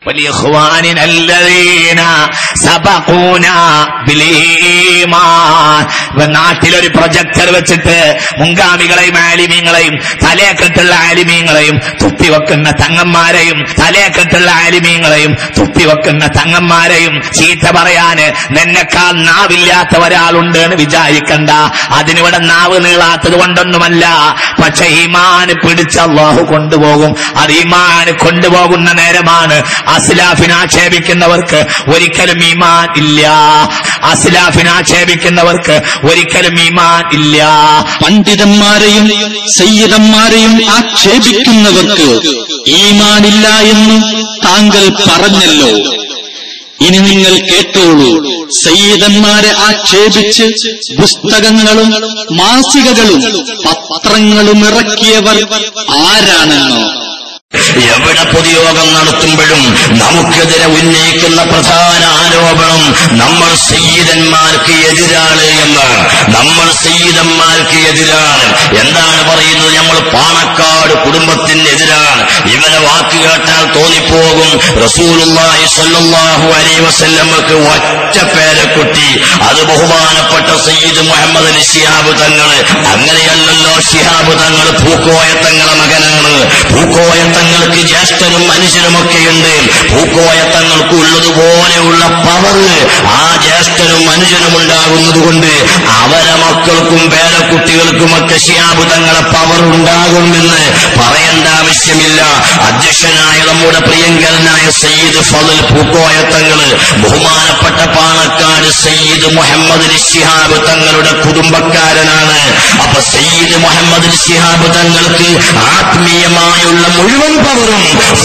വലിഖ്വാനിന അല്ലദീന സബഖൂന ബിൽഈമാൻ. നാട്ടിലൊരു പ്രൊജക്ടർ വെച്ചിട്ട് മുൻഗാമികളെയും ആലിമീങ്ങളെയും തലയെക്കെട്ടുള്ള ആലിമീങ്ങളെയും തുപ്പിവെക്കുന്ന തങ്ങന്മാരെയും തലയെക്കെട്ടുള്ള ആലിമീങ്ങളെയും തുപ്പിവെക്കുന്ന തങ്ങന്മാരെയും ചീത്ത പറയാന് നിന്നെക്കാൾ നാവില്ലാത്ത ഒരാളുണ്ട് എന്ന് വിചാരിക്കണ്ട. അതിനിവിടെ നാവ് നീളാത്തത് കൊണ്ടൊന്നുമല്ല. പക്ഷെ ഈമാന് പിടിച്ച് അല്ലാഹു കൊണ്ടുപോകും. അത് ഈമാന് കൊണ്ടുപോകുന്ന നേരമാണ്. അസ്ലാഫിനെ ആക്ഷേപിക്കുന്നവർക്ക് ഒരിക്കലും ഈമാൻ ഇല്ല. അസ്ലാഫിനെ ആക്ഷേപിക്കുന്നവർക്ക് ഒരിക്കലും ഈമാൻ ഇല്ല. പണ്ഡിതന്മാരെയും സയ്യിദന്മാരെയും ആക്ഷേപിക്കുന്നവർക്ക് ഈമാനില്ല എന്ന് താങ്കൾ പറഞ്ഞല്ലോ. ഇനി നിങ്ങൾ കേട്ടോളൂ. സയ്യിദന്മാരെ ആക്ഷേപിച്ച് പുസ്തകങ്ങളും മാസികകളും പത്രങ്ങളും ഇറക്കിയവർ ആരാണെന്നോ? എവിടെ പൊതുയോഗം നടത്തുമ്പോഴും നമുക്കെതിരെ ഉന്നയിക്കുന്ന പ്രധാന ആരോപണം നമ്മൾ സയ്യിദന്മാർക്ക് എതിരാണ് എന്നാണ്. നമ്മൾ സയ്യിദന്മാർക്ക് എതിരാണ്. എന്താണ് പറയുന്നത്? നമ്മൾ പാണക്കാട് കുടുംബത്തിനെതിരാണ്. ഇവരെ വാക്ക് കേട്ടാൽ തോന്നിപ്പോകും റസൂലുള്ളാഹി സ്വല്ലല്ലാഹു അലൈഹി വസല്ലമക്ക് ഒറ്റ പേരക്കുട്ടി, അത് ബഹുമാനപ്പെട്ട സയ്യിദ് മുഹമ്മദ് അലി ശിഹാബ് തങ്ങള്. അങ്ങനെയല്ലല്ലോ. ശിഹാബ് തങ്ങൾ പൂക്കോയ തങ്ങളെ മകനാണ്. പൂക്കോയ തങ്ങൾക്ക് ജ്യേഷ്ഠനും അനുജനുമൊക്കെയുണ്ട്. പൂക്കോയ തങ്ങൾക്ക് ഉള്ളതുപോലെയുള്ള പവർ ആ ജ്യേഷ്ഠനും അനുജനും ഉണ്ടാകുന്നതുകൊണ്ട് അവരെ മക്കൾക്കും പേരക്കുട്ടികൾക്കുമൊക്കെ ശിഹാബ് തങ്ങളെ പവർ ഉണ്ടാകുമെന്ന് പറയേണ്ട ആവശ്യമില്ല. അധ്യക്ഷനായ നമ്മുടെ പ്രിയങ്കരനായ സയ്യിദ് ഫളൽ പൂക്കോയ തങ്ങള് ബഹുമാനപ്പെട്ട പാണക്കാട് സയ്യിദ് മുഹമ്മദ് അലി ശിഹാബ് തങ്ങളുടെ കുടുംബക്കാരനാണ്. അപ്പൊ സയ്യിദ് മുഹമ്മദ് അലി ശിഹാബ് തങ്ങൾക്ക് ആത്മീയമായുള്ള മുഴുവൻ പവറും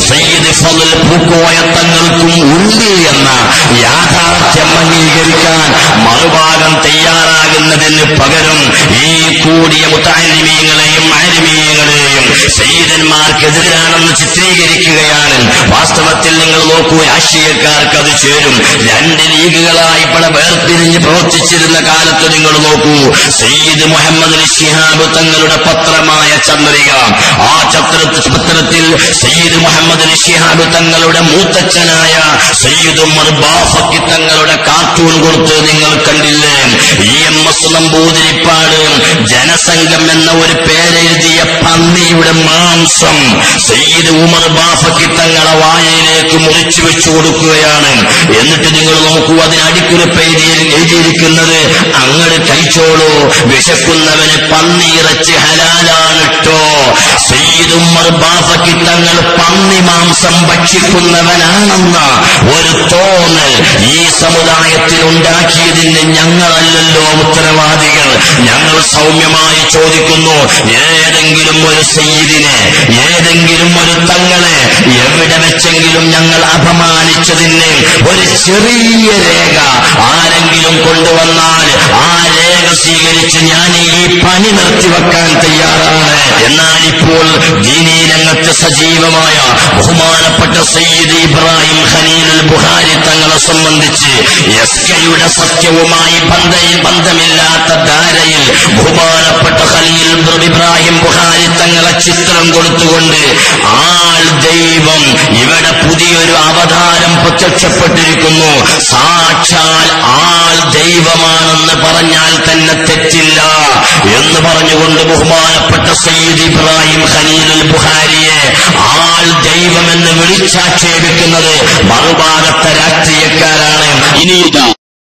സയ്യിദ് ഫളൽ പൂക്കോയ തങ്ങൾക്കും ഉണ്ട് എന്ന യാഥാർത്ഥ്യം അംഗീകരിക്കാൻ മറുഭാഗം തയ്യാറാകുന്നതിന് പകരം ഈ കൂടിയ മുതഅല്ലിമീങ്ങളെയും ആലിമീങ്ങളെയും സയ്യിദന്മാർക്കെതിരാണെന്ന് ചിത്രീകരിക്കുകയാണ്. വാസ്തവത്തിൽ നിങ്ങൾ നോക്കൂ, രാഷ്ട്രീയക്കാർക്ക് അത് ചേരും. രണ്ട് ലീഗുകളായി പല വേർതിരിഞ്ഞ് പ്രവർത്തിച്ചിരുന്ന കാലത്ത് നിങ്ങൾ നോക്കൂ. സയ്യിദ് മുഹമ്മദ് അലി ശിഹാബ് തങ്ങളുടെ പത്രമായ ചന്ദ്രിക, ആ പത്രത്തിൽ സയ്യിദ് മുഹമ്മദ് അലി ശിഹാബ് തങ്ങളുടെ മൂത്തച്ഛനായ സയ്യിദ് ഉമർ ബാഫക്കി തങ്ങളുടെ കാർട്ടൂൺ കൊടുത്ത് നിങ്ങൾ കണ്ടില്ലേ? EMS നമ്പൂതിരിപ്പാട് ജനസംഘം എന്ന ഒരു പേരെഴുതിയ പന്നിയുടെ മാംസം സയ്യിദ് ഉമർ ബാഫക്കി തങ്ങളെ വായയിലേക്ക് മുറിച്ചു വെച്ചു കൊടുക്കുകയാണ്. എന്നിട്ട് നിങ്ങൾ നോക്കൂ, അതിനടിക്കുറിപ്പ് എഴുതിയിരിക്കുന്നത് അങ്ങട് കഴിച്ചോളൂ, വിശക്കുന്നവന് പന്നിയിറച്ചി ഹലാലാണിട്ടോ. സയ്യിദ് ഉമർ ബാഫക്കി തങ്ങൾ പന്നി മാംസം ഭക്ഷിക്കുന്നവനാണെന്ന ഒരു തോന്നൽ ഈ സമുദായത്തിൽ ഉണ്ടാക്കിയതിന് ഞങ്ങളല്ലല്ലോ ഉത്തരവാദികൾ. ഞങ്ങൾ സൗമ്യമായി ചോദിക്കുന്നു, ഏതെങ്കിലും ഒരു സയ്യിദിനെ, ഏതെങ്കിലും ഒരു തങ്ങളെ എവിടെ വെച്ചെങ്കിലും ഞങ്ങൾ അപമാനിച്ചതിന് ഒരു ചെറിയ രേഖ ആരെങ്കിലും കൊണ്ടുവന്നാൽ ആ രേഖ സ്വീകരിച്ച് ഞാൻ ഈ പണി നിർത്തിവെക്കാൻ തയ്യാറാണ്. എന്നാൽ ഇപ്പോൾ ദീനീ രംഗത്ത് സജീവമായ ബഹുമാനപ്പെട്ട സയ്യിദ് ഇബ്രാഹിം ഖലീലുൽ ബുഖാരി തങ്ങളെ സംബന്ധിച്ച് SKയുടെ സത്യവുമായി ബന്ധമില്ലാത്ത ധാരയിൽ ബഹുമാനപ്പെട്ട ഖലീൽ ഇബ്രാഹിം ബുഖാരി തങ്ങളെ ചിത്രം കൊടുത്തുകൊണ്ട് ആൾ ദൈവം, ഇവിടെ പുതിയൊരു അവതാരം പ്രത്യക്ഷപ്പെട്ടിരിക്കുന്നു, സാക്ഷാൽ ആൾ ദൈവമാണെന്ന് പറഞ്ഞാൽ തന്നെ തെറ്റില്ല എന്ന് പറഞ്ഞുകൊണ്ട് ബഹുമാനപ്പെട്ട സയ്യിദ് ഇബ്രാഹിം ഖലീലുൽ ബുഖാരിയെ ആൾ ദൈവമെന്ന് വിളിച്ചാക്ഷേപിക്കുന്നത് മറുഭാഗത്ത്